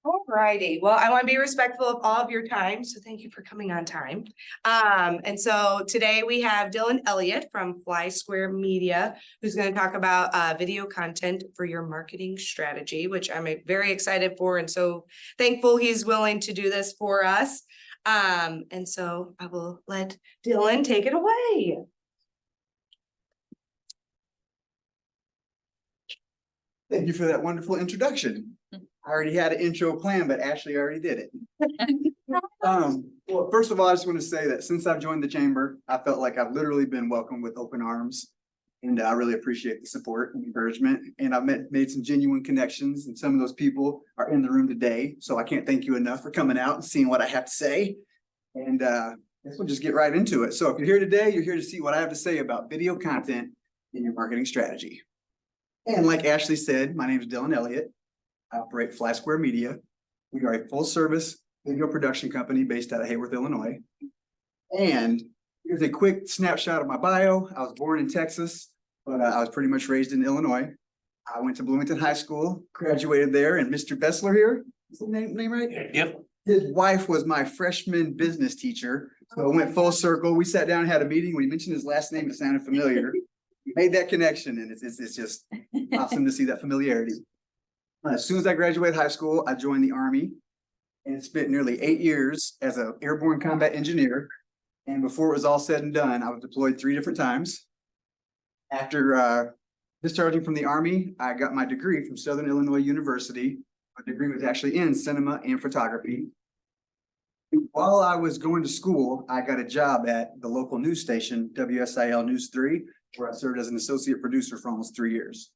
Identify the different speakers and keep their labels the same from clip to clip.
Speaker 1: All righty. Well, I want to be respectful of all of your time, so thank you for coming on time. And so today we have Dillon Elliott from Fly Square Media, who's going to talk about video content for your marketing strategy, which I'm very excited for, and so thankful he's willing to do this for us. And so I will let Dillon take it away.
Speaker 2: Thank you for that wonderful introduction. I already had an intro plan, but Ashley already did it. Well, first of all, I just want to say that since I've joined the chamber, I felt like I've literally been welcomed with open arms. And I really appreciate the support and encouragement. And I've made some genuine connections, and some of those people are in the room today. So I can't thank you enough for coming out and seeing what I have to say. And I guess we'll just get right into it. So if you're here today, you're here to see what I have to say about video content in your marketing strategy. And like Ashley said, my name is Dillon Elliott. I operate Fly Square Media. We are a full-service video production company based out of Hayworth, Illinois. And here's a quick snapshot of my bio. I was born in Texas, but I was pretty much raised in Illinois. I went to Bloomington High School, graduated there, and Mr. Bessler here, is the name right?
Speaker 3: Yep.
Speaker 2: His wife was my freshman business teacher. So it went full circle. We sat down and had a meeting. When he mentioned his last name, it sounded familiar. We made that connection, and it's just awesome to see that familiarity. As soon as I graduated high school, I joined the Army and spent nearly 8 years as an airborne combat engineer. And before it was all said and done, I was deployed 3 different times. After discharging from the Army, I got my degree from Southern Illinois University. My degree was actually in cinema and photography. While I was going to school, I got a job at the local news station, WSIL News 3, where I served as an associate producer for almost 3 years.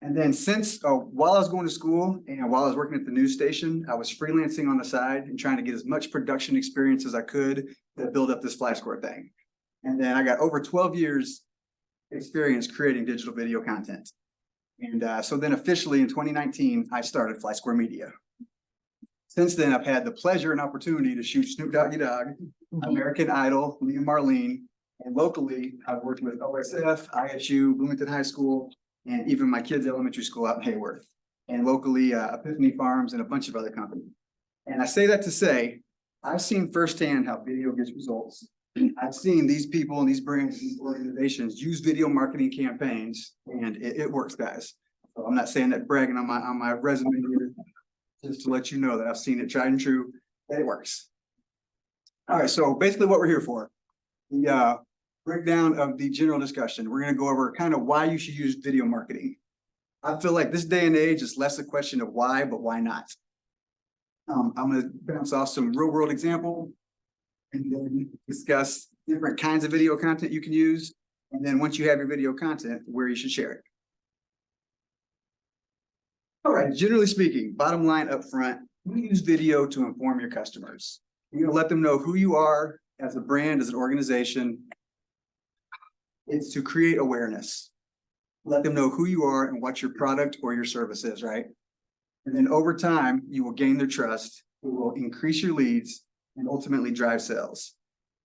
Speaker 2: And then while I was going to school and while I was working at the news station, I was freelancing on the side and trying to get as much production experience as I could to build up this Fly Square thing. And then I got over 12 years experience creating digital video content. And so then officially in 2019, I started Fly Square Media. Since then, I've had the pleasure and opportunity to shoot Snoop Doggy Dogg, American Idol, Lee and Marlene, and locally, I've worked with OSF, ISU, Bloomington High School, and even my kids' elementary school out in Hayworth, and locally Epiphany Farms and a bunch of other companies. And I say that to say, I've seen firsthand how video gets results. I've seen these people and these brands, these organizations use video marketing campaigns, and it works, guys. So I'm not saying that bragging on my resume here, just to let you know that I've seen it tried and true, that it works. All right, so basically what we're here for, the breakdown of the general discussion. We're going to go over kind of why you should use video marketing. I feel like this day and age is less a question of why, but why not. I'm going to bounce off some real world example and then discuss different kinds of video content you can use. And then once you have your video content, where you should share it. All right, generally speaking, bottom line up front, you use video to inform your customers. You're going to let them know who you are as a brand, as an organization. It's to create awareness. Let them know who you are and what your product or your service is, right? And then over time, you will gain their trust. It will increase your leads and ultimately drive sales.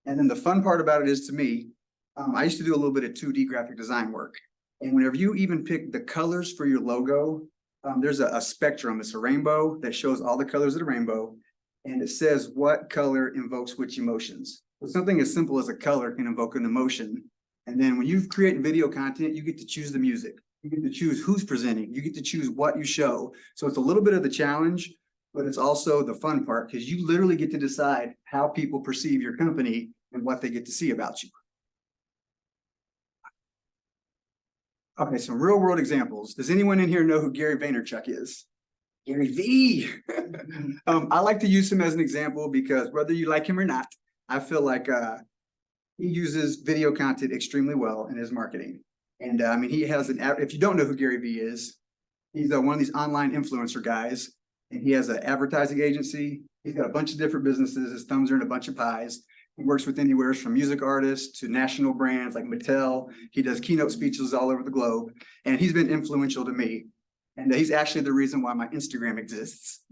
Speaker 2: And then the fun part about it is, to me, I used to do a little bit of 2D graphic design work. And whenever you even pick the colors for your logo, there's a spectrum. It's a rainbow that shows all the colors of the rainbow. And it says what color invokes which emotions. So something as simple as a color can invoke an emotion. And then when you create video content, you get to choose the music. You get to choose who's presenting. You get to choose what you show. So it's a little bit of the challenge, but it's also the fun part, because you literally get to decide how people perceive your company and what they get to see about you. Okay, some real world examples. Does anyone in here know who Gary Vaynerchuk is? Gary V. I like to use him as an example because whether you like him or not, I feel like he uses video content extremely well in his marketing. And I mean, he has if you don't know who Gary V is, he's one of these online influencer guys, and he has an advertising agency. He's got a bunch of different businesses. His thumbs are in a bunch of pies. He works with anywhere from music artists to national brands like Mattel. He does keynote speeches all over the globe, and he's been influential to me. And he's actually the reason why my Instagram exists.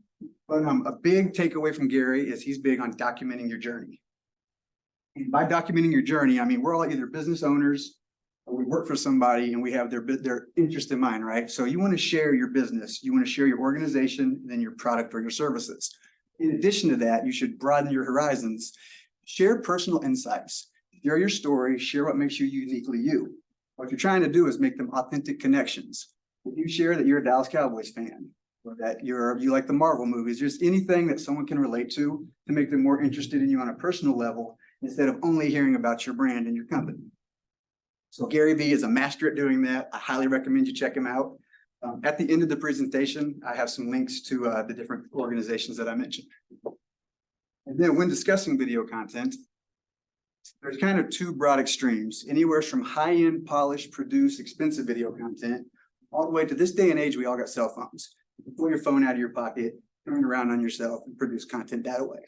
Speaker 2: But a big takeaway from Gary is he's big on documenting your journey. And by documenting your journey, I mean, we're all either business owners, We work for somebody and we have their interest in mind, right? So you want to share your business, you want to share your organization, and then your product or your services. In addition to that, you should broaden your horizons. Share personal insights. Share your story, share what makes you uniquely you. What you're trying to do is make them authentic connections. If you share that you're a Dallas Cowboys fan, or that you like the Marvel movies, just anything that someone can relate to make them more interested in you on a personal level, instead of only hearing about your brand and your company. So Gary Vee is a master at doing that. I highly recommend you check him out. At the end of the presentation, I have some links to the different organizations that I mentioned. And then when discussing video content, there's kind of two broad extremes, anywhere from high-end, polished, produced, expensive video content, all the way to this day and age, we all got cell phones. You can pull your phone out of your pocket, turn it around on yourself, and produce content that way.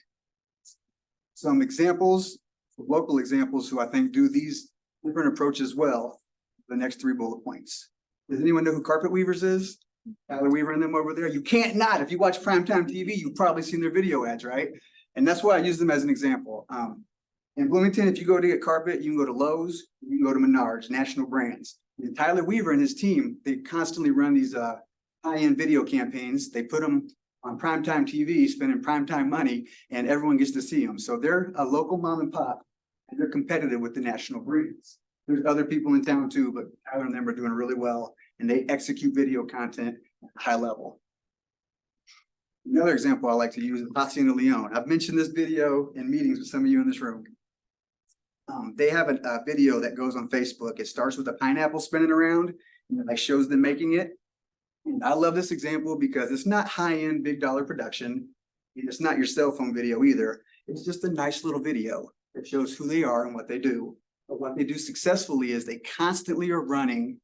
Speaker 2: Some examples, local examples who I think do these different approaches well, the next 3 bullet points. Does anyone know who Carpet Weavers is? Tyler Weaver and them over there. You can't not. If you watch primetime TV, you've probably seen their video ads, right? And that's why I use them as an example. In Bloomington, if you go to get carpet, you can go to Lowe's, you can go to Menards, national brands. And Tyler Weaver and his team, they constantly run these high-end video campaigns. They put them on primetime TV, spending primetime money, and everyone gets to see them. So they're a local mom and pop, and they're competitive with the national brands. There's other people in town too, but Tyler and them are doing really well, and they execute video content at a high level. Another example I like to use is Hacienda Leon. I've mentioned this video in meetings with some of you in this room. They have a video that goes on Facebook. It starts with a pineapple spinning around, and it like shows them making it. And I love this example because it's not high-end, big dollar production. And it's not your cell phone video either. It's just a nice little video that shows who they are and what they do. But what they do successfully is they constantly are running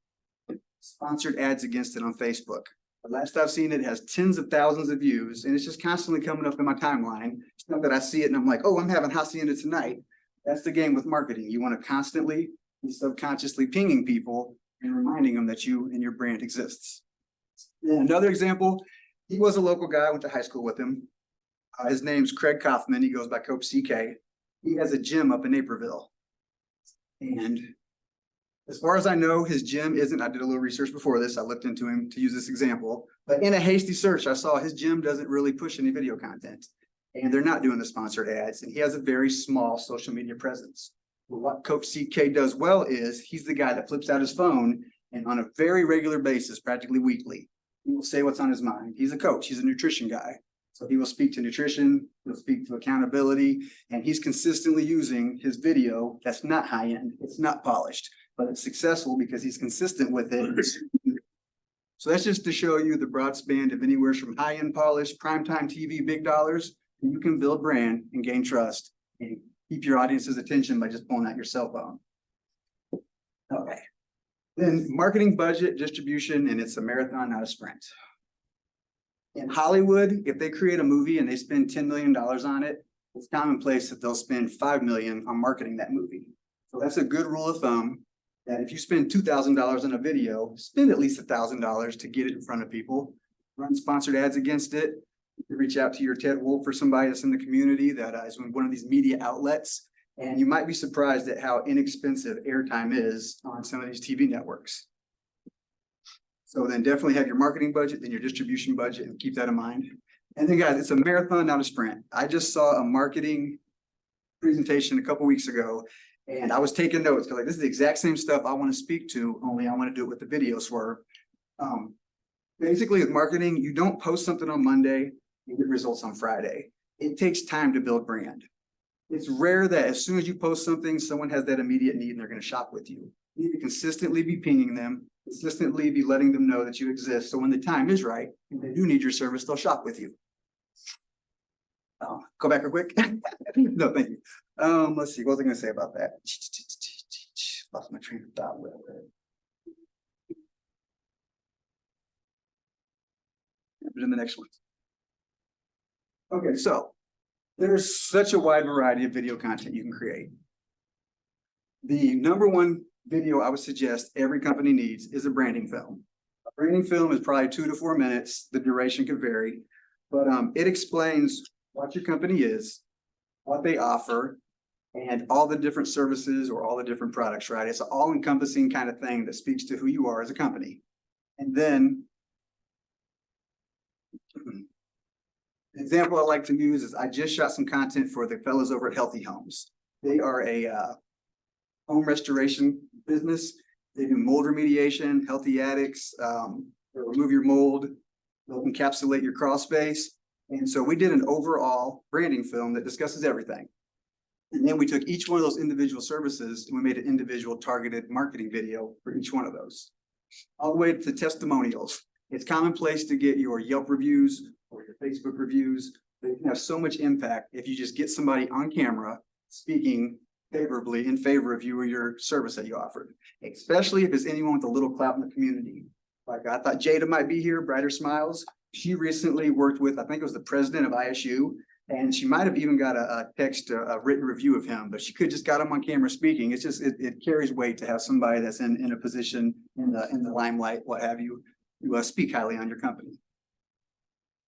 Speaker 2: sponsored ads against it on Facebook. The last I've seen it, it has tens of thousands of views, and it's just constantly coming up in my timeline. It's not that I see it and I'm like, oh, I'm having Hacienda tonight. That's the game with marketing. You want to constantly be subconsciously pinging people and reminding them that you and your brand exists. And another example, he was a local guy. I went to high school with him. His name's Craig Kaufman. He goes by Coach CK. He has a gym up in Naperville. And as far as I know, his gym isn't, I did a little research before this. I looked into him to use this example, but in a hasty search, I saw his gym doesn't really push any video content, and they're not doing the sponsored ads. And he has a very small social media presence. But what Coach CK does well is he's the guy that flips out his phone, and on a very regular basis, practically weekly, he will say what's on his mind. He's a coach. He's a nutrition guy. So he will speak to nutrition, he'll speak to accountability, and he's consistently using his video that's not high end, it's not polished, but it's successful because he's consistent with it. So that's just to show you the broad span of anywhere from high end polished, primetime TV, big dollars, and you can build brand and gain trust and keep your audience's attention by just pulling out your cell phone. Okay. Then marketing budget, distribution, and it's a marathon, not a sprint. In Hollywood, if they create a movie and they spend $10 million on it, it's commonplace that they'll spend $5 million on marketing that movie. So that's a good rule of thumb, that if you spend $2,000 on a video, spend at least $1,000 to get it in front of people. Run sponsored ads against it. You can reach out to your Ted Wolf or somebody that's in the community that is one of these media outlets. And you might be surprised at how inexpensive airtime is on some of these TV networks. So then definitely have your marketing budget, then your distribution budget, and keep that in mind. And then guys, it's a marathon, not a sprint. I just saw a marketing presentation a couple weeks ago, and I was taking notes because like, this is the exact same stuff I want to speak to, only I want to do it with the video swerve. Basically with marketing, you don't post something on Monday and get results on Friday. It takes time to build brand. It's rare that as soon as you post something, someone has that immediate need and they're going to shop with you. You need to consistently be pinging them, consistently be letting them know that you exist. So when the time is right, and they do need your service, they'll shop with you. Go back real quick. No, thank you. Let's see, what was I going to say about that? Lost my train of thought. But in the next one. Okay, so there's such a wide variety of video content you can create. The number one video I would suggest every company needs is a branding film. A branding film is probably 2 to 4 minutes. The duration can vary, but it explains what your company is, what they offer, and all the different services or all the different products, right? It's an all encompassing kind of thing that speaks to who you are as a company. And then an example I like to use is I just shot some content for the fellows over at Healthy Homes. They are a home restoration business. They do mold remediation, healthy attics, they'll remove your mold, they'll encapsulate your crawl space. And so we did an overall branding film that discusses everything. And then we took each one of those individual services and we made an individual targeted marketing video for each one of those. All the way to testimonials. It's commonplace to get your Yelp reviews or your Facebook reviews. They can have so much impact if you just get somebody on camera speaking favorably in favor of you or your service that you offered, especially if it's anyone with a little clout in the community. Like I thought Jada might be here, Brighter Smiles. She recently worked with, I think it was the president of ISU, and she might have even got a written review of him, but she could just got him on camera speaking. It's just, it carries weight to have somebody that's in a position in the limelight, what have you, to speak highly on your company.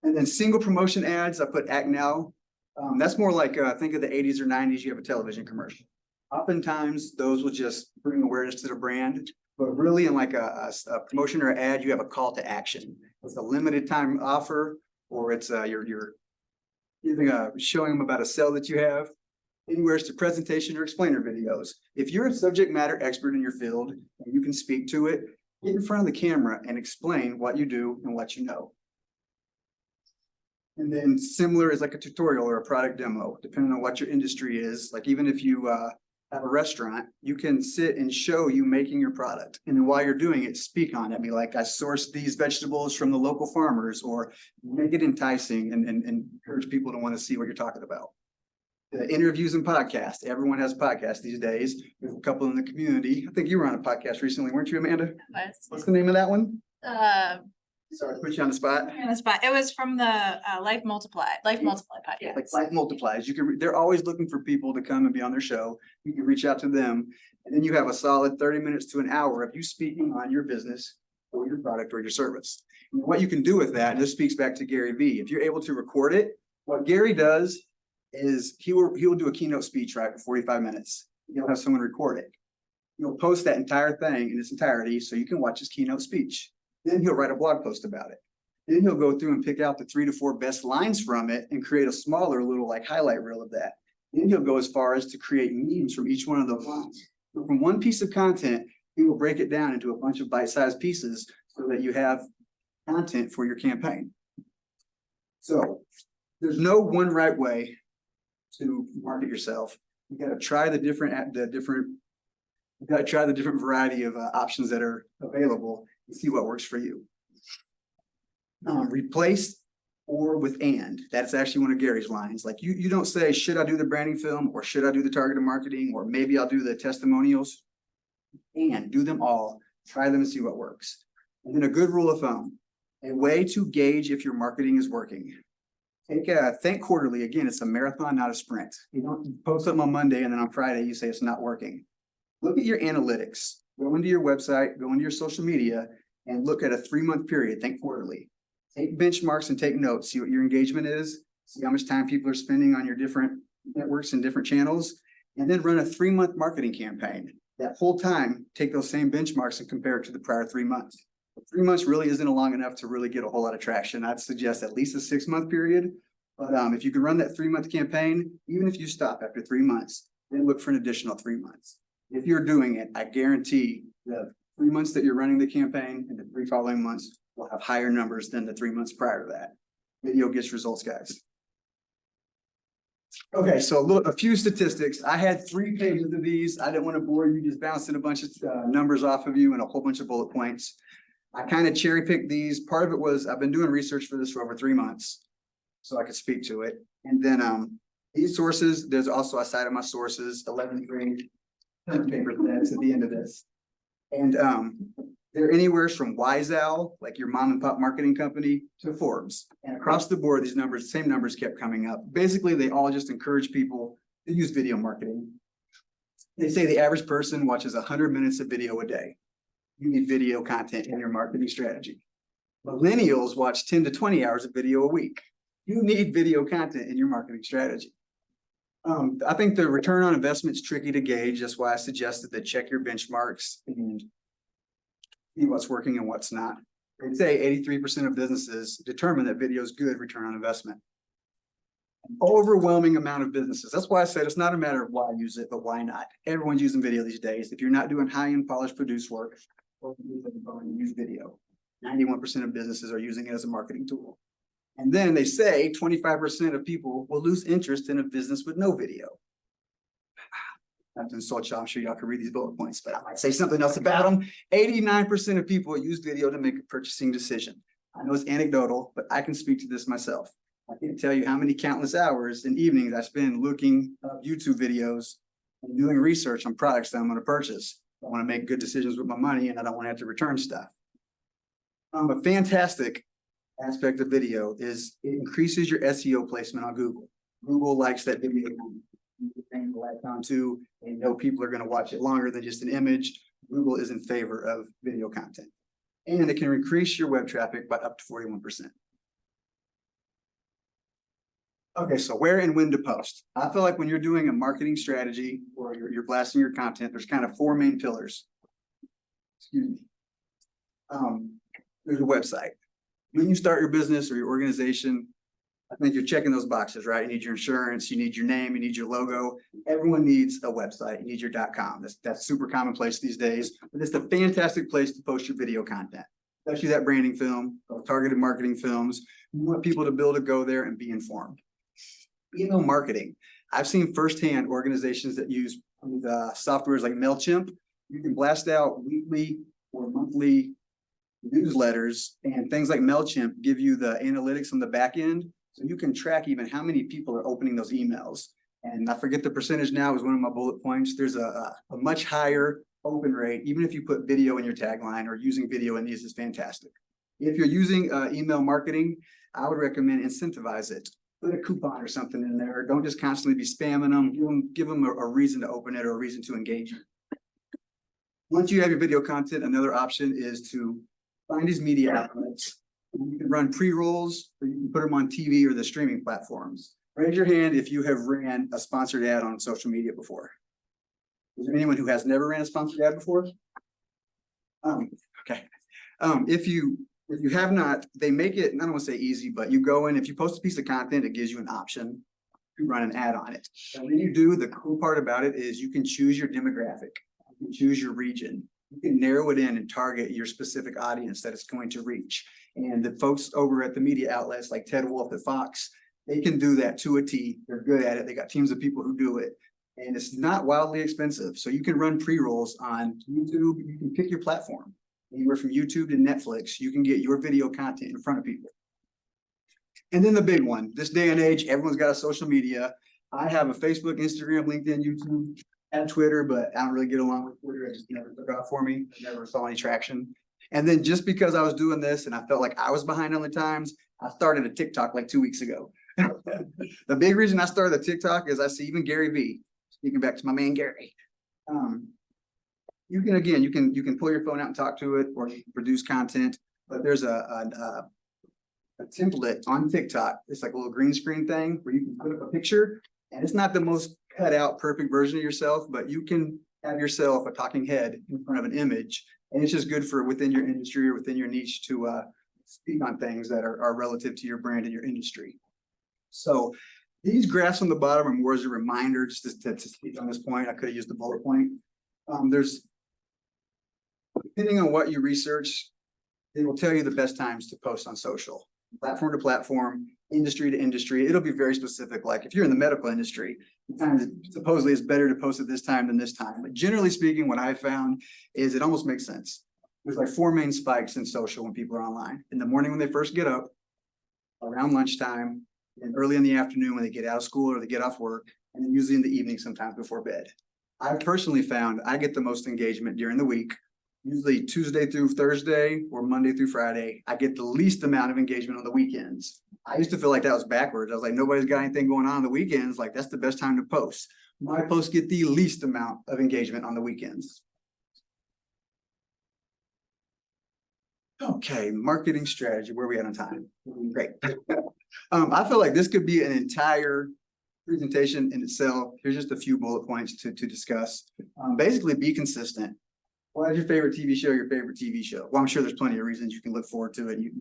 Speaker 2: And then single promotion ads, I put Act Now. That's more like, think of the 80s or 90s, you have a television commercial. Oftentimes, those will just bring awareness to the brand, but really in like a promotion or ad, you have a call to action. It's a limited time offer, or it's you're giving showing them about a sale that you have. Anywhere to presentation or explainer videos. If you're a subject matter expert in your field and you can speak to it, get in front of the camera and explain what you do and what you know. And then similar is like a tutorial or a product demo, depending on what your industry is. Like even if you have a restaurant, you can sit and show you making your product. And then while you're doing it, speak on it. Be like, I sourced these vegetables from the local farmers, or make it enticing and encourage people to want to see what you're talking about. The interviews and podcasts. Everyone has a podcast these days. There's a couple in the community. I think you were on a podcast recently, weren't you, Amanda? What's the name of that one? Sorry to put you on the spot.
Speaker 3: It was from the Life Multiply podcast.
Speaker 2: Like Life Multiplies. You can, they're always looking for people to come and be on their show. You can reach out to them. And then you have a solid 30 minutes to an hour of you speaking on your business or your product or your service. And what you can do with that, and this speaks back to Gary Vee. If you're able to record it, what Gary does is he will do a keynote speech, right, for 45 minutes. He'll have someone record it. He'll post that entire thing in its entirety so you can watch his keynote speech. Then he'll write a blog post about it. Then he'll go through and pick out the 3 to 4 best lines from it and create a smaller little like highlight reel of that. Then he'll go as far as to create memes from each one of those lines. So from one piece of content, he will break it down into a bunch of bite-sized pieces so that you have content for your campaign. So there's no one right way to market yourself. You got to try the different variety of options that are available and see what works for you. Replace or with and. That's actually one of Gary's lines. Like you don't say, should I do the branding film, or should I do the targeted marketing, or maybe I'll do the testimonials. And do them all, try them and see what works. And then a good rule of thumb, a way to gauge if your marketing is working. Think quarterly. Again, it's a marathon, not a sprint. You don't post something on Monday and then on Friday you say it's not working. Look at your analytics. Go into your website, go into your social media, and look at a 3-month period. Think quarterly. Take benchmarks and take notes. See what your engagement is. See how much time people are spending on your different networks and different channels. And then run a 3-month marketing campaign. That whole time, take those same benchmarks and compare it to the prior 3 months. 3 months really isn't long enough to really get a whole lot of traction. I'd suggest at least a 6-month period. But if you can run that 3-month campaign, even if you stop after 3 months, then look for an additional 3 months. If you're doing it, I guarantee the 3 months that you're running the campaign and the 3 following months will have higher numbers than the 3 months prior to that. Video gets results, guys. Okay, so a few statistics. I had 3 pages of these. I didn't want to bore you, just bouncing a bunch of numbers off of you and a whole bunch of bullet points. I kind of cherry picked these. Part of it was I've been doing research for this for over 3 months, so I could speak to it. And then these sources, there's also a side of my sources, 11 grade paper threads at the end of this. And they're anywhere from Wise Owl, like your mom and pop marketing company, to Forbes. And across the board, these numbers, same numbers kept coming up. Basically, they all just encourage people to use video marketing. They say the average person watches 100 minutes of video a day. You need video content in your marketing strategy. Millennials watch 10 to 20 hours of video a week. You need video content in your marketing strategy. I think the return on investment is tricky to gauge. That's why I suggested that check your benchmarks and see what's working and what's not. I'd say 83% of businesses determine that video is good return on investment. An overwhelming amount of businesses. That's why I said it's not a matter of why use it, but why not? Everyone's using video these days. If you're not doing high-end polished produced work, use video. 91% of businesses are using it as a marketing tool. And then they say 25% of people will lose interest in a business with no video. Not to insult y'all, I'm sure y'all can read these bullet points, but I might say something else about them. 89% of people use video to make a purchasing decision. I know it's anecdotal, but I can speak to this myself. I can't tell you how many countless hours and evenings I spend looking up YouTube videos and doing research on products that I'm going to purchase. I want to make good decisions with my money and I don't want to have to return stuff. A fantastic aspect of video is it increases your SEO placement on Google. Google likes that video. Thing to latch onto, and know people are going to watch it longer than just an image. Google is in favor of video content. And it can increase your web traffic by up to 41%. Okay, so where and when to post. I feel like when you're doing a marketing strategy or you're blasting your content, there's kind of four main pillars. Excuse me. There's a website. When you start your business or your organization, I think you're checking those boxes, right? You need your insurance, you need your name, you need your logo. Everyone needs a website. You need your .com. That's super commonplace these days, but it's a fantastic place to post your video content, especially that branding film, targeted marketing films. You want people to be able to go there and be informed. Email marketing. I've seen firsthand organizations that use softwares like MailChimp. You can blast out weekly or monthly newsletters, and things like MailChimp give you the analytics on the back end. So you can track even how many people are opening those emails. And I forget the percentage now is one of my bullet points. There's a much higher open rate, even if you put video in your tagline, or using video in these is fantastic. If you're using email marketing, I would recommend incentivize it. Put a coupon or something in there. Don't just constantly be spamming them. Give them a reason to open it or a reason to engage. Once you have your video content, another option is to find these media outlets. You can run pre-rolls, or you can put them on TV or the streaming platforms. Raise your hand if you have ran a sponsored ad on social media before. Is there anyone who has never ran a sponsored ad before? Okay. If you have not, they make it, I don't want to say easy, but you go in, if you post a piece of content, it gives you an option to run an ad on it. And when you do, the cool part about it is you can choose your demographic, you can choose your region. You can narrow it in and target your specific audience that it's going to reach. And the folks over at the media outlets like Ted Wolf at Fox, they can do that to a T. They're good at it. They got teams of people who do it. And it's not wildly expensive. So you can run pre-rolls on YouTube. You can pick your platform. Anywhere from YouTube to Netflix, you can get your video content in front of people. And then the big one, this day and age, everyone's got a social media. I have a Facebook, Instagram, LinkedIn, YouTube, and Twitter, but I don't really get along with Twitter. It just never took off for me. I never saw any traction. And then just because I was doing this and I felt like I was behind on the times, I started a TikTok like 2 weeks ago. The big reason I started the TikTok is I see even Gary V, speaking back to my man Gary. You can pull your phone out and talk to it, or you can produce content, but there's a template on TikTok. It's like a little green screen thing where you can put up a picture, and it's not the most cut out perfect version of yourself, but you can have yourself a talking head in front of an image. And it's just good for within your industry or within your niche to speak on things that are relative to your brand and your industry. So these graphs on the bottom are more as a reminder, just to speak on this point. I could have used the bullet point. There's, depending on what you research, it will tell you the best times to post on social. Platform to platform, industry to industry. It'll be very specific. Like if you're in the medical industry, supposedly it's better to post at this time than this time. But generally speaking, what I found is it almost makes sense. There's like 4 main spikes in social when people are online. In the morning when they first get up, around lunchtime, and early in the afternoon when they get out of school or they get off work, and then usually in the evening sometimes before bed. I personally found I get the most engagement during the week. Usually Tuesday through Thursday or Monday through Friday. I get the least amount of engagement on the weekends. I used to feel like that was backwards. I was like, nobody's got anything going on the weekends. Like that's the best time to post. My posts get the least amount of engagement on the weekends. Okay, marketing strategy. Where are we at on time? Great. I feel like this could be an entire presentation in itself, here's just a few bullet points to discuss. Basically, be consistent. What is your favorite TV show? Your favorite TV show? Well, I'm sure there's plenty of reasons you can look forward to it. You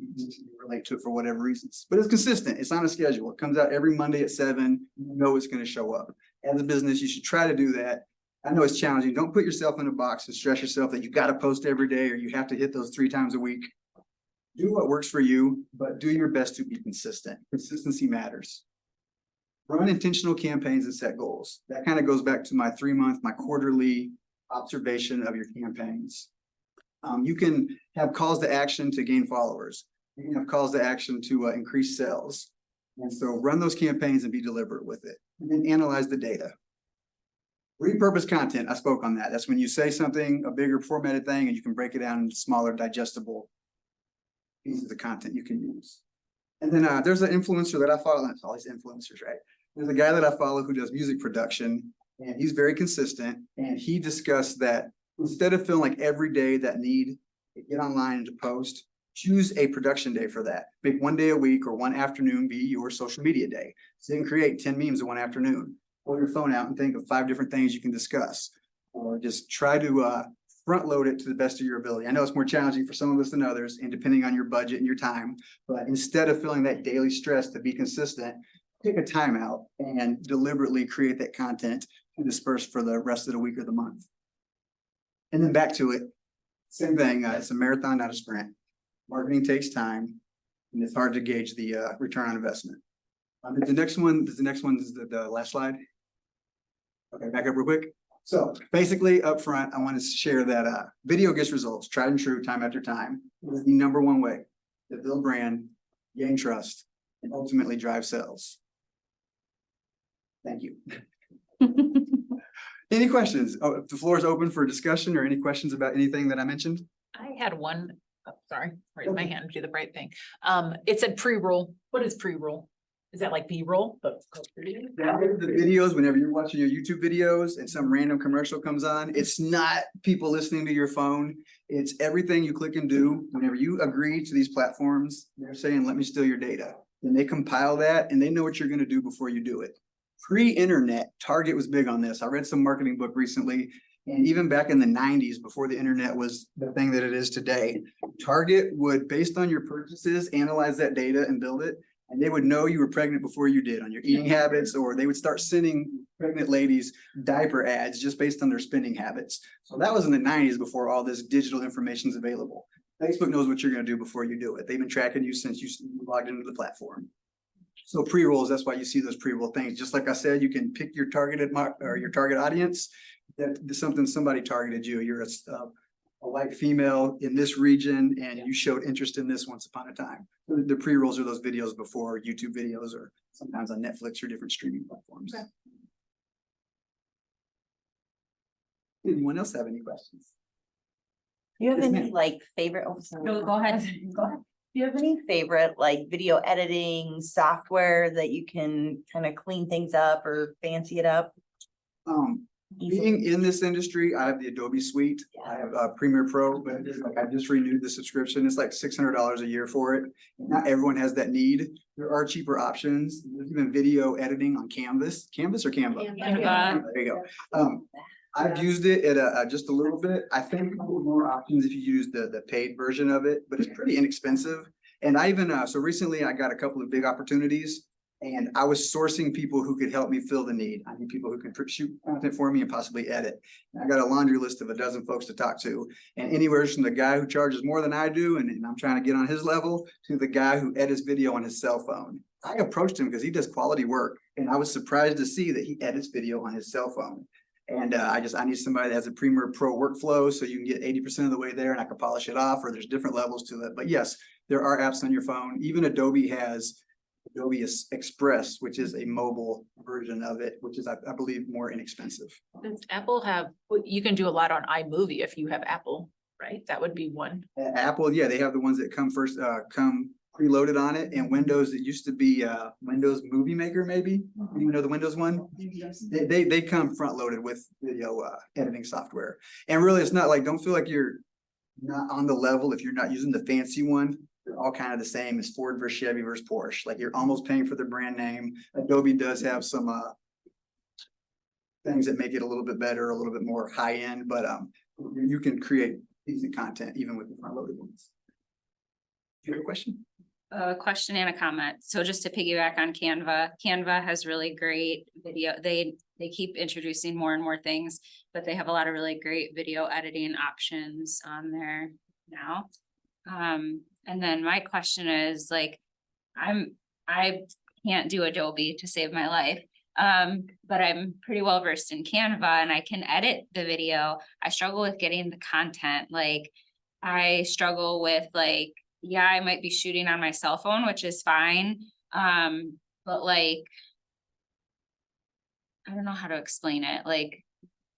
Speaker 2: relate to it for whatever reasons, but it's consistent. It's on a schedule. It comes out every Monday at 7. You know it's going to show up. As a business, you should try to do that. I know it's challenging. Don't put yourself in a box and stress yourself that you got to post every day or you have to hit those 3 times a week. Do what works for you, but do your best to be consistent. Consistency matters. Run intentional campaigns and set goals. That kind of goes back to my 3-month, my quarterly observation of your campaigns. You can have calls to action to gain followers. You can have calls to action to increase sales. And so run those campaigns and be deliberate with it. And then analyze the data. Repurpose content. I spoke on that. That's when you say something, a bigger formatted thing, and you can break it down into smaller, digestible pieces of content you can use. And then there's an influencer that I follow. That's all these influencers, right? There's a guy that I follow who does music production, and he's very consistent. And he discussed that instead of feeling like every day that need to get online and to post, choose a production day for that. Make one day a week or one afternoon be your social media day. So you can create 10 memes in one afternoon. Pull your phone out and think of 5 different things you can discuss, or just try to front load it to the best of your ability. I know it's more challenging for some of us than others, and depending on your budget and your time, but instead of feeling that daily stress to be consistent, take a time out and deliberately create that content to disperse for the rest of the week or the month. And then back to it, same thing, it's a marathon, not a sprint. Marketing takes time, and it's hard to gauge the return on investment. The next one is the last slide. Okay, back up real quick. So basically up front, I want to share that video gets results, tried and true, time after time. It's the #1 way to build brand, gain trust, and ultimately drive sales. Thank you. Any questions? Oh, the floor is open for discussion or any questions about anything that I mentioned.
Speaker 4: I had one, oh, sorry, raise my hand, do the right thing. It said pre-roll. What is pre-roll? Is that like B-roll? But
Speaker 2: The videos, whenever you're watching your YouTube videos and some random commercial comes on, it's not people listening to your phone. It's everything you click and do. Whenever you agree to these platforms, they're saying, let me steal your data. And they compile that and they know what you're going to do before you do it. Pre-internet, Target was big on this. I read some marketing book recently, and even back in the 90s, before the internet was the thing that it is today, Target would, based on your purchases, analyze that data and build it. And they would know you were pregnant before you did on your eating habits, or they would start sending pregnant ladies diaper ads just based on their spending habits. So that was in the 90s before all this digital information is available. Facebook knows what you're going to do before you do it. They've been tracking you since you logged into the platform. So pre-rolls, that's why you see those pre-roll things. Just like I said, you can pick your targeted or your target audience. That's something somebody targeted you. You're a white female in this region, and you showed interest in this once upon a time. The pre-rolls are those videos before YouTube videos, or sometimes on Netflix or different streaming platforms. Okay. Anyone else have any questions?
Speaker 5: Do you have
Speaker 2: Yes,
Speaker 5: any
Speaker 2: ma'am.
Speaker 5: like favorite? Oh, sorry.
Speaker 4: No, go ahead. Go ahead.
Speaker 5: Do you have any favorite like video editing software that you can kind of clean things up or fancy it up?
Speaker 2: Being in this industry, I have the Adobe suite. I have Premiere Pro, but I just renewed the subscription. It's like $600 a year for it. Not everyone has that need. There are cheaper options. There's even video editing on Canvas or Canva.
Speaker 4: Canva.
Speaker 2: There you go. I've used it at just a little bit. I think there's more options if you use the paid version of it, but it's pretty inexpensive. And I even so recently I got a couple of big opportunities. And I was sourcing people who could help me fill the need. I need people who can shoot content for me and possibly edit. And I got a laundry list of a dozen folks to talk to. And anywhere from the guy who charges more than I do, and I'm trying to get on his level, to the guy who edits video on his cell phone. I approached him because he does quality work. And I was surprised to see that he edits video on his cell phone. And I need somebody that has a Premiere Pro workflow so you can get 80% of the way there and I can polish it off, or there's different levels to it. But yes, there are apps on your phone. Even Adobe has Adobe Express, which is a mobile version of it, which is, I believe, more inexpensive.
Speaker 4: Does Apple have, you can do a lot on iMovie if you have Apple, right? That would be one.
Speaker 2: Apple, yeah, they have the ones that come first, come preloaded on it. And Windows, it used to be Windows Movie Maker, maybe. You know the Windows one? They come front loaded with video editing software. And really, it's not like, don't feel like you're not on the level if you're not using the fancy one. they're all kind of the same as Ford versus Chevy versus Porsche. Like you're almost paying for the brand name. Adobe does have some things that make it a little bit better, a little bit more high end, but you can create decent content even with the front loaded ones. Do you have a question?
Speaker 6: A question and a comment. So just to piggyback on Canva has really great video. They keep introducing more and more things, but they have a lot of really great video editing options on there now. And then my question is like, I can't do Adobe to save my life. But I'm pretty well versed in Canva and I can edit the video. I struggle with getting the content. Like I struggle with like, yeah, I might be shooting on my cell phone, which is fine. But like, I don't know how to explain it. Like,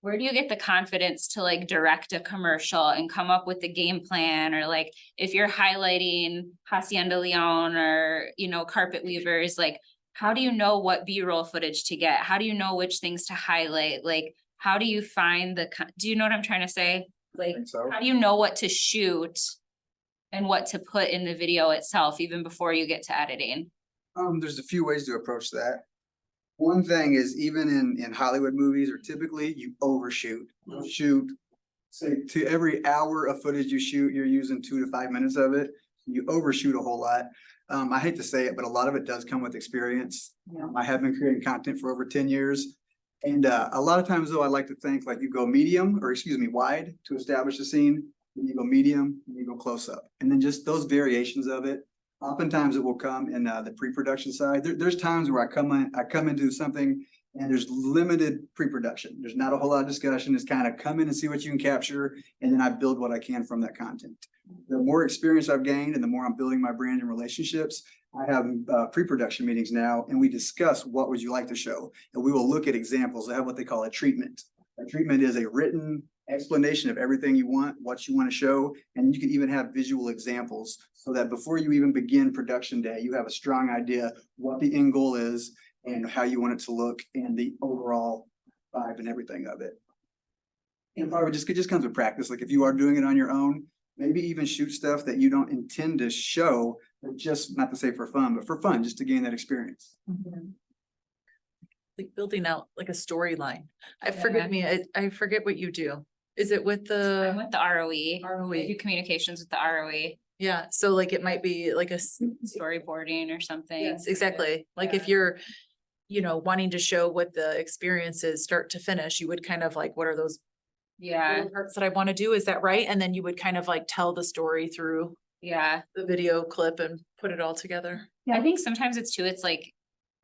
Speaker 6: where do you get the confidence to like direct a commercial and come up with the game plan? Or like, if you're highlighting Hacienda Leon or, you know, carpet weavers, like, how do you know what B-roll footage to get? How do you know which things to highlight? Like, how do you find do you know what I'm trying to say? Like,
Speaker 2: So.
Speaker 6: how do you know what to shoot and what to put in the video itself, even before you get to editing?
Speaker 2: There's a few ways to approach that. One thing is even in Hollywood movies or typically you overshoot. You'll shoot, say to every hour of footage you shoot, you're using 2 to 5 minutes of it. You overshoot a whole lot. I hate to say it, but a lot of it does come with experience. I have been creating content for over 10 years. And a lot of times though, I like to think like you go wide to establish a scene, and you go medium, and you go close up. And then just those variations of it, oftentimes it will come in the pre-production side. There's times where I come into something and there's limited pre-production. There's not a whole lot of discussion. It's kind of come in and see what you can capture. And then I build what I can from that content. The more experience I've gained and the more I'm building my brand and relationships, I have pre-production meetings now and we discuss what would you like to show. And we will look at examples. I have what they call a treatment. A treatment is a written explanation of everything you want, what you want to show, and you can even have visual examples so that before you even begin production day, you have a strong idea what the end goal is and how you want it to look and the overall vibe and everything of it. And probably it just comes with practice. Like if you are doing it on your own, maybe even shoot stuff that you don't intend to show, but just not to say for fun, but for fun, just to gain that experience.
Speaker 4: Like building out like a storyline.
Speaker 6: Yeah.
Speaker 4: I forget what you do. Is it with
Speaker 6: I'm
Speaker 4: the,
Speaker 6: with the ROE.
Speaker 4: ROE.
Speaker 6: I do communications with the ROE,
Speaker 4: yeah, so like it might be like
Speaker 6: storyboarding or something.
Speaker 4: yes, exactly. Like if you're, you know, wanting to show what the experience is start to finish, you would kind of like, what are those
Speaker 6: Yeah,
Speaker 4: little parts that I want to do? Is that right? And then you would kind of like tell the story through
Speaker 6: yeah.
Speaker 4: the video clip and put it all together.
Speaker 6: I think sometimes it's like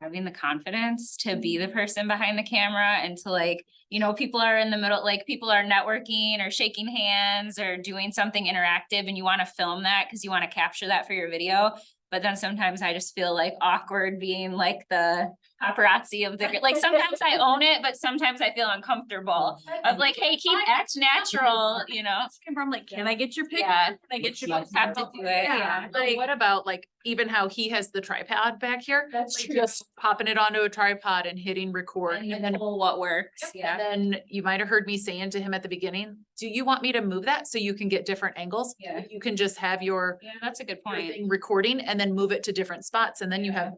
Speaker 6: having the confidence to be the person behind the camera and to like, you know, people are in the middle, like people are networking or shaking hands or doing something interactive and you want to film that because you want to capture that for your video. But then sometimes I just feel like awkward being like the paparazzi of the, like sometimes I own it, but sometimes I feel uncomfortable of like, hey, keep act natural, you know?
Speaker 3: I'm like, can I get your picture?
Speaker 6: Yeah.
Speaker 3: Can I get your
Speaker 6: You just have to do it, yeah.
Speaker 4: Like, what about like even how he has the tripod back here?
Speaker 6: That's
Speaker 4: Like,
Speaker 6: true.
Speaker 4: just popping it onto a tripod and hitting record.
Speaker 6: And then what works,
Speaker 4: And
Speaker 6: yeah.
Speaker 4: then you might have heard me saying to him at the beginning, do you want me to move that so you can get different angles?
Speaker 6: Yeah.
Speaker 4: You can just have your
Speaker 6: Yeah, that's a good
Speaker 4: your
Speaker 6: point.
Speaker 4: thing recording and then move it to different spots. And then you have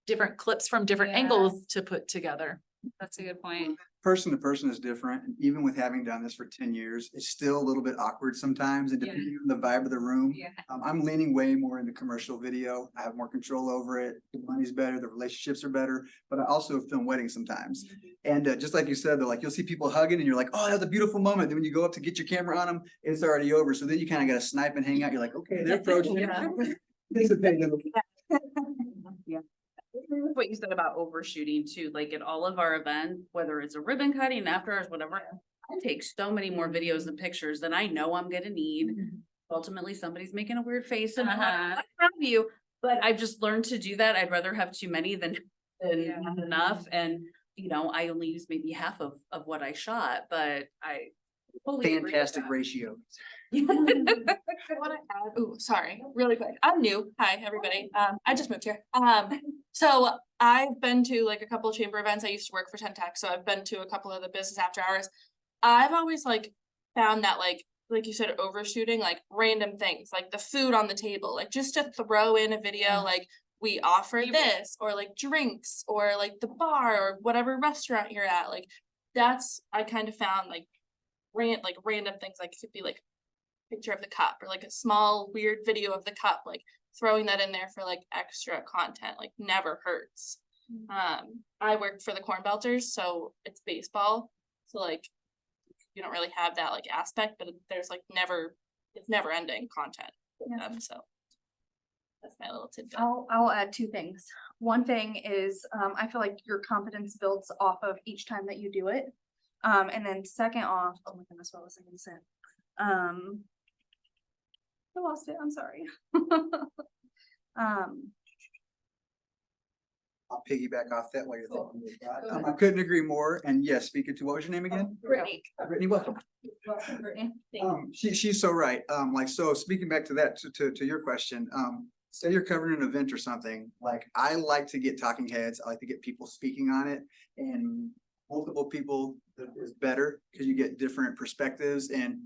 Speaker 4: different clips from different
Speaker 6: Yeah.
Speaker 4: angles to put together.
Speaker 6: That's a good point.
Speaker 2: Person to person is different. And even with having done this for 10 years, it's still a little bit awkward sometimes. And
Speaker 6: Yeah.
Speaker 2: depending on the vibe of the room,
Speaker 6: Yeah.
Speaker 2: I'm leaning way more into commercial video. I have more control over it. The money's better, the relationships are better, but I also film weddings sometimes. And just like you said, they're like, you'll see people hugging and you're like, oh, that's a beautiful moment. Then when you go up to get your camera on them, it's already over. So then you kind of got to snipe and hang out. You're like, okay, they're approaching.
Speaker 3: Yeah.
Speaker 7: What you said about overshooting too, like at all of our events, whether it's a ribbon cutting, after hours, whatever. I take so many more videos and pictures than I know I'm gonna need. Ultimately, somebody's making a weird face and I'm like,
Speaker 6: Uh-huh.
Speaker 7: "I'm proud of you," but I've just learned to do that. I'd rather have too many than
Speaker 6: Yeah.
Speaker 7: not enough. And, you know, I only use maybe half of what I shot, but I totally agree with
Speaker 2: Fantastic
Speaker 7: that.
Speaker 2: ratio.
Speaker 3: I wanna add, ooh, sorry, really quick. I'm new. Hi, everybody. I just moved here. So I've been to like a couple of chamber events. I used to work for 10 Tech, so I've been to a couple of the business after hours. I've always like found that like like you said, overshooting, like random things, like the food on the table, like just to throw in a video, like we offer this, or like drinks, or like the bar, or whatever restaurant you're at, like that's, I kind of found like random things, like it could be like picture of the cup, or like a small weird video of the cup, like throwing that in there for like extra content, like never hurts. I worked for the Corn Belters, so it's baseball, so like you don't really have that like aspect, but there's like it's never ending content with them, so that's my little tidbit.
Speaker 8: I'll add two things. One thing is, I feel like your confidence builds off of each time that you do it. And then second off, oh my goodness, what was I gonna say? I lost it, I'm sorry.
Speaker 2: I'll piggyback off that while you're thinking about that. I couldn't agree more. And yes, speaking to, what was your name again?
Speaker 8: Brittany.
Speaker 2: Brittany, welcome.
Speaker 8: Brittany.
Speaker 2: She's so right. Like, so speaking back to that, to your question, say you're covering an event or something, like I like to get talking heads. I like to get people speaking on it, and multiple people is better because you get different perspectives, and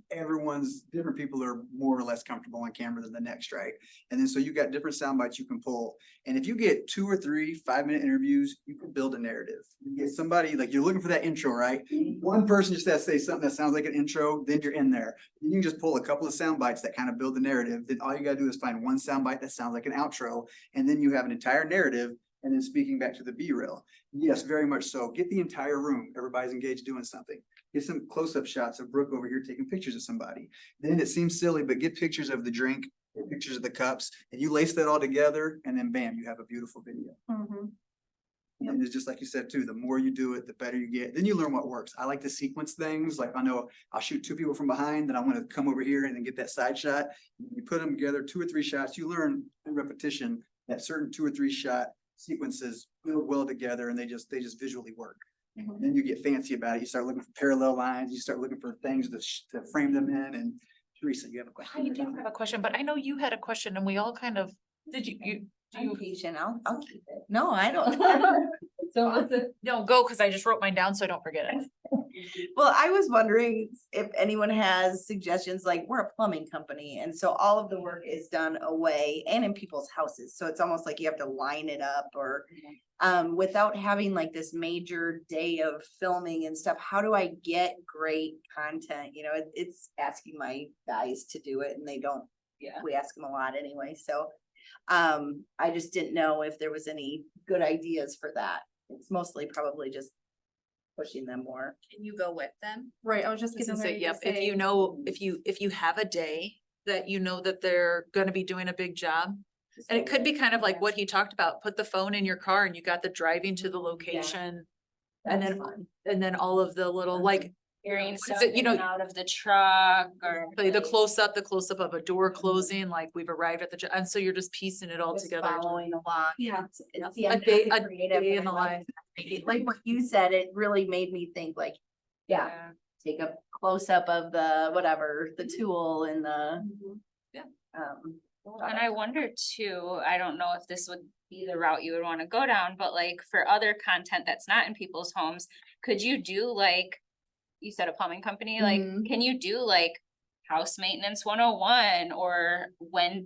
Speaker 2: different people are more or less comfortable on camera than the next, right? And then so you got different sound bites you can pull. And if you get 2 or 3 5-minute interviews, you can build a narrative. You get somebody, like you're looking for that intro, right? One person just has to say something that sounds like an intro, then you're in there. You can just pull a couple of sound bites that kind of build the narrative. Then all you gotta do is find one sound bite that sounds like an outro, and then you have an entire narrative. And then speaking back to the B-reel, yes, very much so. Get the entire room. Everybody's engaged doing something. Get some close-up shots of Brooke over here taking pictures of somebody. Then it seems silly, but get pictures of the drink, get pictures of the cups, and you lace that all together, and then bam, you have a beautiful video. And it's just like you said too, the more you do it, the better you get. Then you learn what works. I like to sequence things. Like I know I'll shoot 2 people from behind, then I want to come over here and then get that side shot. You put them together, 2 or 3 shots. You learn in repetition that certain 2 or 3 shot sequences build well together, and they just visually work. Then you get fancy about it. You start looking for parallel lines. You start looking for things to frame them in. And Teresa, you have a question?
Speaker 4: I do have a question, but I know you had a question, and we all kind of, do
Speaker 5: I'm
Speaker 4: you,
Speaker 5: patient, I'll keep it. No, I don't. So
Speaker 4: no, go, because I just wrote mine down so I don't forget it.
Speaker 5: well, I was wondering if anyone has suggestions, like we're a plumbing company, and so all of the work is done away and in people's houses. So it's almost like you have to line it up, or without having like this major day of filming and stuff. How do I get great content? You know, it's asking my guys to do it, and they don't.
Speaker 4: Yeah.
Speaker 5: We ask them a lot anyway. So I just didn't know if there was any good ideas for that. It's mostly probably just pushing them more.
Speaker 7: Can you go with them?
Speaker 8: Right, I was just
Speaker 4: This
Speaker 8: getting
Speaker 4: is
Speaker 8: ready
Speaker 4: it,
Speaker 8: to
Speaker 4: yep, if
Speaker 8: say.
Speaker 4: you know, if you have a day that you know that they're gonna be doing a big job. And it could be kind of like what he talked about, put the phone in your car and you got the driving to the location. And
Speaker 5: That's
Speaker 4: then,
Speaker 5: fun.
Speaker 4: and then all of the little, like,
Speaker 6: Hearing
Speaker 4: What is
Speaker 6: stuff
Speaker 4: it, you know,
Speaker 6: out of the truck or.
Speaker 4: like the close up of a door closing, like we've arrived at the, and so you're just piecing it all
Speaker 5: Just
Speaker 4: together.
Speaker 5: following along.
Speaker 8: Yeah.
Speaker 5: It's
Speaker 4: A
Speaker 5: the
Speaker 4: day, a
Speaker 5: creative,
Speaker 4: day
Speaker 5: but
Speaker 4: in the
Speaker 5: I
Speaker 4: life.
Speaker 5: like what you said, it really made me think like, yeah, take a close up of the whatever, the tool and the.
Speaker 4: Yeah.
Speaker 6: And I wonder too, I don't know if this would be the route you would wanna go down, but like for other content that's not in people's homes, could you do like, you said a plumbing company, like, can you do like house maintenance 101, or when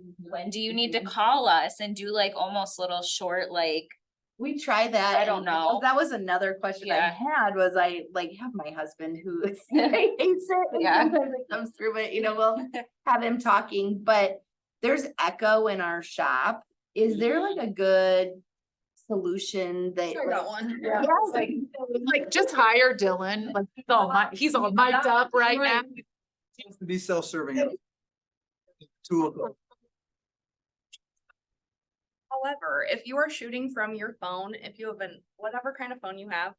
Speaker 6: do you need to call us, and do like almost little short, like,
Speaker 5: We tried that.
Speaker 6: I don't
Speaker 5: and
Speaker 6: know.
Speaker 5: That was another question I
Speaker 6: Yeah.
Speaker 5: had, was I like have my husband who hates it. And
Speaker 6: Yeah.
Speaker 5: sometimes it comes through, but you know, we'll have him talking, but there's echo in our shop. Is there like a good solution that?
Speaker 7: I got one.
Speaker 5: Yeah,
Speaker 4: Like, just hire Dylan, like, he's all mic'd up right now.
Speaker 2: Seems to be self-serving. Tool.
Speaker 9: However, if you are shooting from your phone, if you have whatever kind of phone you have,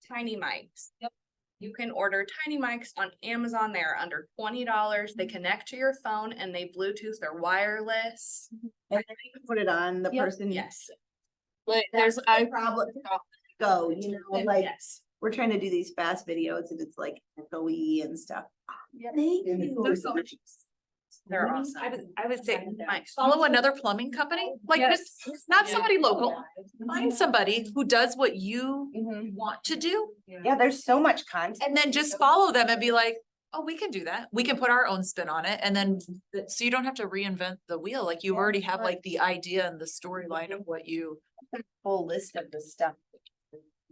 Speaker 9: tiny mics. Yep. You can order tiny mics on Amazon. They're under $20. They connect to your phone and they Bluetooth, they're wireless.
Speaker 5: And then you can put it on the
Speaker 9: Yep.
Speaker 5: person.
Speaker 9: Yes.
Speaker 3: Like
Speaker 5: That's
Speaker 3: there's,
Speaker 5: the problem. Go, you know, like,
Speaker 9: Yes.
Speaker 5: we're trying to do these fast videos and it's like echoey and stuff. Thank you.
Speaker 9: They're so much. They're awesome.
Speaker 4: I would say,
Speaker 9: Mics.
Speaker 4: follow another plumbing company, like
Speaker 9: Yes.
Speaker 4: just, not somebody local, find somebody who does what you
Speaker 5: Mhm.
Speaker 4: want to do.
Speaker 5: Yeah, there's so much content.
Speaker 4: And then just follow them and be like, oh, we can do that. We can put our own spin on it and then, so you don't have to reinvent the wheel. Like you already have like the idea and the storyline of what you.
Speaker 5: Full list of the stuff.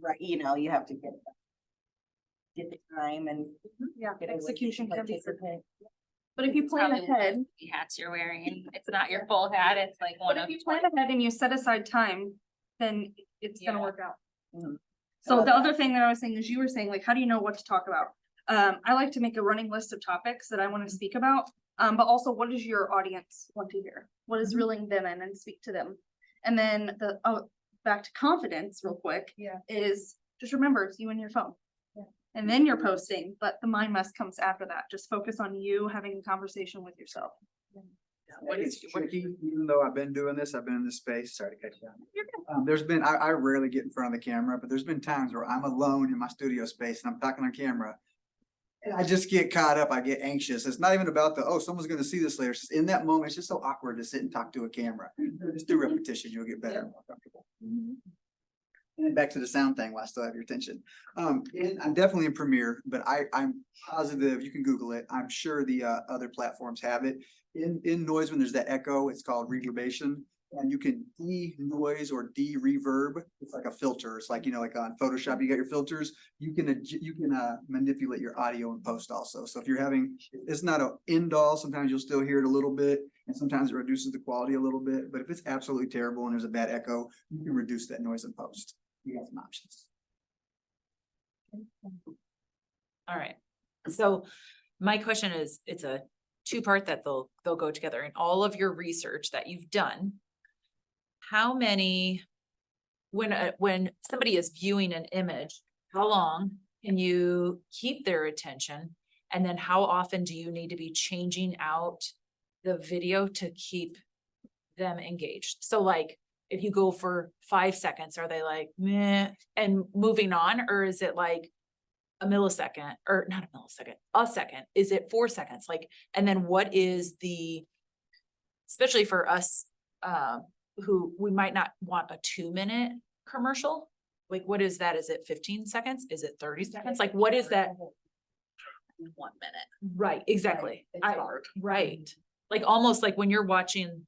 Speaker 5: Right, you know, you have to get the time and.
Speaker 8: Yeah,
Speaker 5: get everyone to
Speaker 8: execution can be.
Speaker 5: participate.
Speaker 8: But if you plan
Speaker 6: Probably
Speaker 8: ahead,
Speaker 6: the hats you're wearing, it's not your full hat, it's like
Speaker 8: but
Speaker 6: one
Speaker 8: if
Speaker 6: of.
Speaker 8: you plan ahead and you set aside time, then it's gonna
Speaker 6: Yeah.
Speaker 8: work out.
Speaker 5: Mhm.
Speaker 8: So the other thing that I was saying is you were saying, like, how do you know what to talk about? I like to make a running list of topics that I want to speak about. But also what does your audience want to hear? What is reeling them in and speak to them? And then back to confidence real quick.
Speaker 5: Yeah.
Speaker 8: Is just remember it's you and your phone.
Speaker 5: Yeah.
Speaker 8: And then you're posting, but the mind mess comes after that. Just focus on you having a conversation with yourself.
Speaker 4: What
Speaker 2: It's
Speaker 4: is,
Speaker 2: tricky, even though I've been doing this, I've been in this space, sorry to cut you off. There's been, I rarely get in front of the camera, but there's been times where I'm alone in my studio space and I'm talking on camera. And I just get caught up, I get anxious. It's not even about oh, someone's gonna see this later. It's just in that moment, it's just so awkward to sit and talk to a camera. Just do repetition, you'll get better and more comfortable. And then back to the sound thing while I still have your attention. And I'm definitely in Premiere, but I'm positive, you can Google it. I'm sure the other platforms have it. In noise, when there's that echo, it's called reverbation. And you can de-noise or de-reverb. It's like a filter. It's like, you know, like on Photoshop, you got your filters. You can manipulate your audio in post also. So if you're having, it's not an end all, sometimes you'll still hear it a little bit. And sometimes it reduces the quality a little bit. But if it's absolutely terrible and there's a bad echo, you can reduce that noise in post. You have some options.
Speaker 4: all right. So my question is, it's a two-part that they'll go together. In all of your research that you've done, how many, when somebody is viewing an image, how long can you keep their attention? And then how often do you need to be changing out the video to keep them engaged? So like, if you go for 5 seconds, are they like, meh, and moving on? Or is it like a millisecond, or not a millisecond, a second? Is it 4 seconds? Like, and then what is especially for us, who we might not want a 2-minute commercial? Like, what is that? Is it 15 seconds? Is it 30 seconds? Like, what is that?
Speaker 7: 1 minute.
Speaker 4: Right, exactly.
Speaker 5: It's hard.
Speaker 4: Right. Like, almost like when you're watching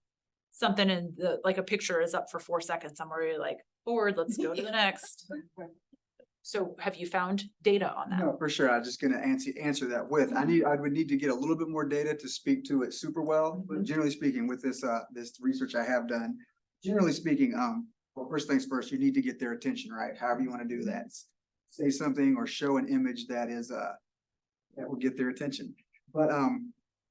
Speaker 4: something and like a picture is up for 4 seconds, I'm already like, forward, let's go to the next. So have you found data on that?
Speaker 2: No, for sure. I'm just gonna answer that with, I would need to get a little bit more data to speak to it super well. But generally speaking, with this research I have done, generally speaking, well, first things first, you need to get their attention, right? However you want to do that. Say something or show an image that will get their attention. But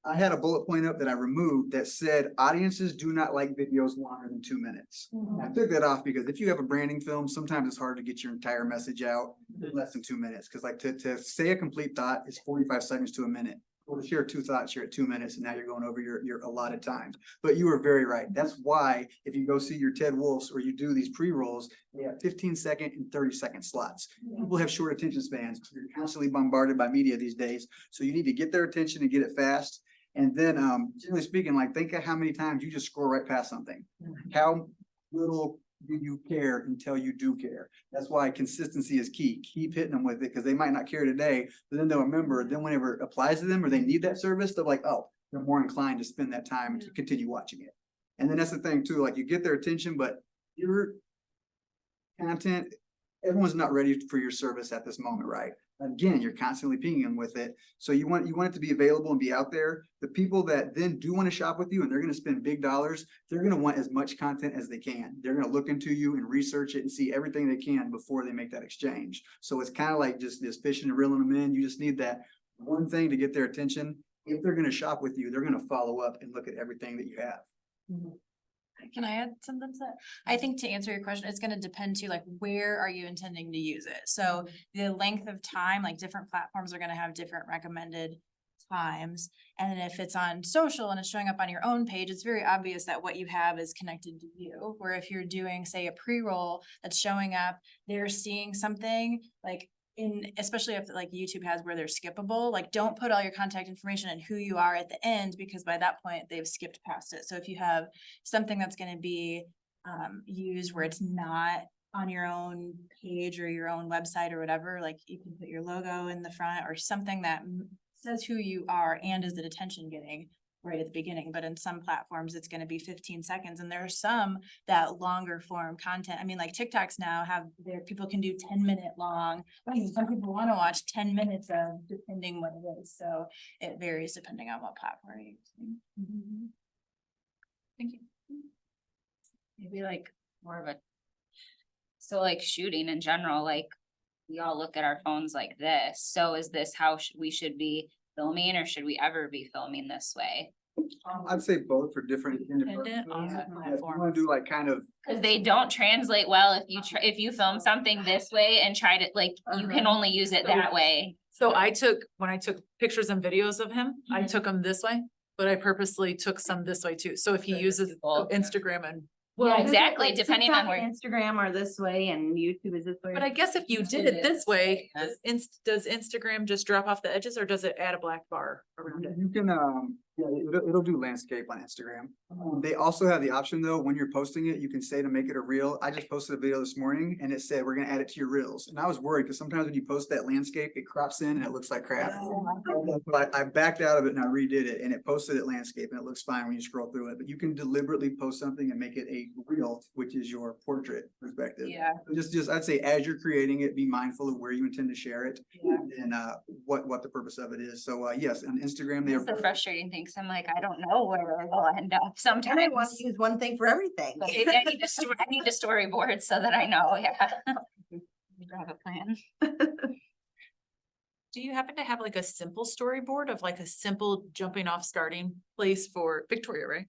Speaker 2: I had a bullet point up that I removed that said audiences do not like videos longer than 2 minutes. I took that off because if you have a branding film, sometimes it's hard to get your entire message out in less than 2 minutes. Cause like to say a complete thought is 45 seconds to a minute. Well, to share 2 thoughts, you're at 2 minutes and now you're going over your allotted time. But you were very right. That's why if you go see your Ted Wolfs or you do these pre-rolls, they have 15-second and 30-second slots. People have short attention spans. You're constantly bombarded by media these days. So you need to get their attention and get it fast. And then generally speaking, like think of how many times you just scroll right past something. How little do you care until you do care? That's why consistency is key. Keep hitting them with it because they might not care today, but then they'll remember. Then whenever it applies to them or they need that service, they're like, oh, they're more inclined to spend that time to continue watching it. And then that's the thing too, like you get their attention, but your content, everyone's not ready for your service at this moment, right? Again, you're constantly pinging them with it. So you want it to be available and be out there. The people that then do want to shop with you and they're going to spend big dollars, they're going to want as much content as they can. They're going to look into you and research it and see everything they can before they make that exchange. So it's kind of like just this fishing and reeling them in. You just need that one thing to get their attention. If they're going to shop with you, they're going to follow up and look at everything that you have.
Speaker 10: Can I add something to that? I think to answer your question, it's gonna depend to like, where are you intending to use it? So the length of time, like different platforms are gonna have different recommended times. And if it's on social and it's showing up on your own page, it's very obvious that what you have is connected to you. Where if you're doing, say, a pre-roll that's showing up, they're seeing something like especially if like YouTube has where they're skippable, like don't put all your contact information and who you are at the end, because by that point they've skipped past it. So if you have something that's going to be used where it's not on your own page or your own website or whatever, like you can put your logo in the front or something that says who you are and is it attention getting right at the beginning, but in some platforms, it's gonna be 15 seconds, and there are some that longer form content. I mean, like TikToks now have their, people can do 10-minute long. Some people wanna watch 10 minutes of, depending what it is, so it varies depending on what platform you're using. Thank you.
Speaker 6: Maybe like more of a. So like shooting in general, like we all look at our phones like this. So is this how we should be filming, or should we ever be filming this way?
Speaker 2: I'd say both for different.
Speaker 10: Dependent on the
Speaker 2: Yeah, if you
Speaker 10: platform.
Speaker 2: wanna do like kind of,
Speaker 6: Cause they don't translate well if you if you film something this way and try to like, you can only use it that way.
Speaker 4: So when I took pictures and videos of him, I took them this way, but I purposely took some this way too. So if he uses Instagram and.
Speaker 6: Yeah,
Speaker 5: Well,
Speaker 6: exactly,
Speaker 5: like
Speaker 6: depending on
Speaker 5: TikTok
Speaker 6: where.
Speaker 5: and Instagram are this way and YouTube is this way.
Speaker 4: But I guess if you did it this way, does Instagram just drop off the edges or does it add a black bar around it?
Speaker 2: you can, yeah, it'll do landscape on Instagram. They also have the option though, when you're posting it, you can say to make it a reel. I just posted a video this morning and it said, we're gonna add it to your reels. And I was worried because sometimes when you post that landscape, it crops in and it looks like crap. But I backed out of it and I redid it and it posted it landscape and it looks fine when you scroll through it. But you can deliberately post something and make it a reel, which is your portrait perspective.
Speaker 6: Yeah.
Speaker 2: Just, I'd say as you're creating it, be mindful of where you intend to share it and, what the purpose of it is. So, yes, on Instagram, they
Speaker 6: That's the
Speaker 2: are.
Speaker 6: frustrating thing. 'Cause I'm like, I don't know where we'll end up
Speaker 5: And I want
Speaker 6: sometimes.
Speaker 5: to use one thing for everything.
Speaker 6: But maybe I need to I need to storyboard so that I know, yeah. I have a plan.
Speaker 4: Do you happen to have like a simple storyboard of like a simple jumping off starting place for Victoria, right?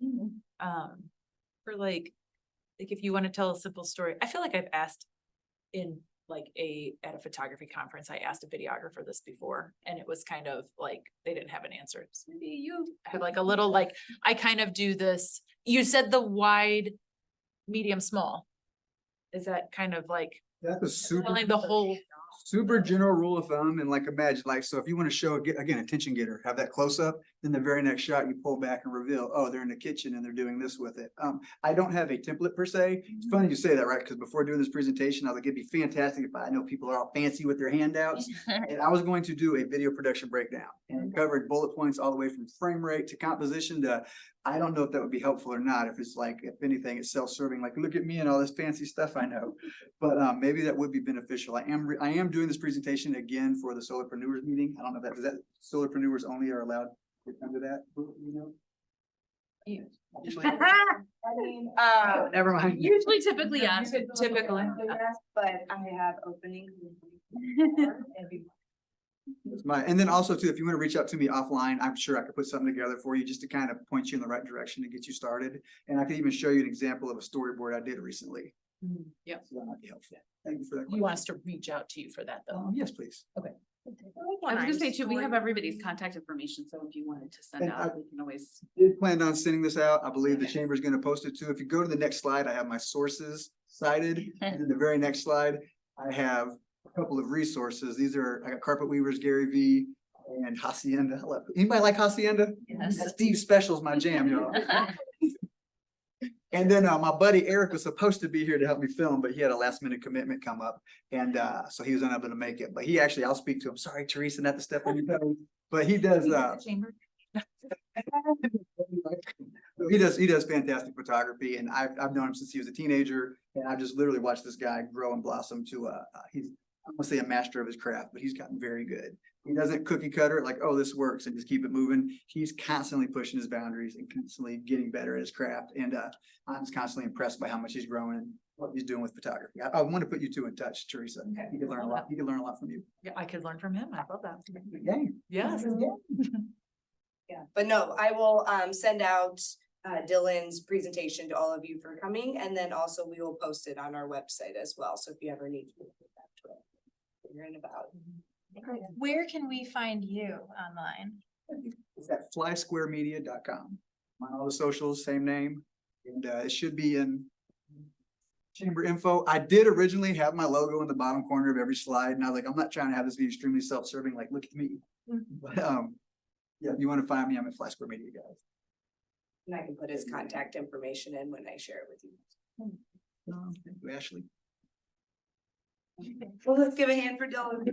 Speaker 4: For like if you want to tell a simple story, I feel like I've asked in like at a photography conference, I asked a videographer this before and it was kind of like, they didn't have an answer. So maybe you have like a little, like, I kind of do this, you said the wide, medium, small. Is that kind of like
Speaker 2: That's a super.
Speaker 4: telling the whole?
Speaker 2: Super general rule of thumb, and like imagine, like, so if you want to show, again, attention getter, have that close up, then the very next shot you pull back and reveal, oh, they're in the kitchen and they're doing this with it. I don't have a template per se. It's funny you say that, right? Because before doing this presentation, I was like, it'd be fantastic if I know people are all fancy with their handouts. And I was going to do a video production breakdown and it covered bullet points all the way from frame rate to composition to, I don't know if that would be helpful or not. If it's like, if anything, it's self-serving, like, look at me and all this fancy stuff I know. But maybe that would be beneficial. I am doing this presentation again for the Solarpreneurs meeting. I don't know if that Solarpreneurs only are allowed to come to that, you know? Usually- Never mind.
Speaker 7: Usually typically, yeah.
Speaker 4: Typically.
Speaker 1: But I have openings.
Speaker 2: That's and then also too, if you want to reach out to me offline, I'm sure I could put something together for you just to kind of point you in the right direction to get you started. And I could even show you an example of a storyboard I did recently.
Speaker 4: Yeah.
Speaker 2: So that might be helpful. Thank you for that.
Speaker 4: You want us to reach out to you for that though?
Speaker 2: Yes, please.
Speaker 7: I was gonna say too, we have everybody's contact information, so if you wanted to send
Speaker 2: And
Speaker 7: out, we can always.
Speaker 2: Did plan on sending this out. I believe the chamber is going to post it too. If you go to the next slide, I have my sources cited. And then the very next slide, I have a couple of resources. I got Carpet Weavers, Gary V, and Hacienda. Anybody like Hacienda?
Speaker 6: Yes.
Speaker 2: Steve Special's my jam, y'all. And then my buddy Eric was supposed to be here to help me film, but he had a last minute commitment come up. And so he was unable to make it. But he actually, I'll speak to him. Sorry, Teresa, not to step on your toes. But he does he does fantastic photography, and I've known him since he was a teenager, and I've just literally watched this guy grow and blossom to he's, I don't want to say a master of his craft, but he's gotten very good. He doesn't cookie cutter it like, oh, this works and just keep it moving. He's constantly pushing his boundaries and constantly getting better at his craft. And I'm just constantly impressed by how much he's growing and what he's doing with photography. I want to put you two in touch, Teresa. He could learn a lot. He could learn a lot from you.
Speaker 4: Yeah, I could learn from him. I love that.
Speaker 2: Game.
Speaker 4: Yes.
Speaker 1: Yeah, but no, I will send out Dillon's presentation to all of you for coming, and then also we will post it on our website as well. So if you ever need to get back to it, you're in about.
Speaker 10: Where can we find you online?
Speaker 2: It's at flysquaremedia.com. On all the socials, same name. And it should be in chamber info. I did originally have my logo in the bottom corner of every slide. And I was like, I'm not trying to have this be extremely self-serving, like, look at me. But yeah, if you want to find me, I'm at Fly Square Media, guys.
Speaker 1: And I can put his contact information in when I share it with you.
Speaker 2: Thank you, Ashley.
Speaker 1: Well, let's give a hand for Dillon.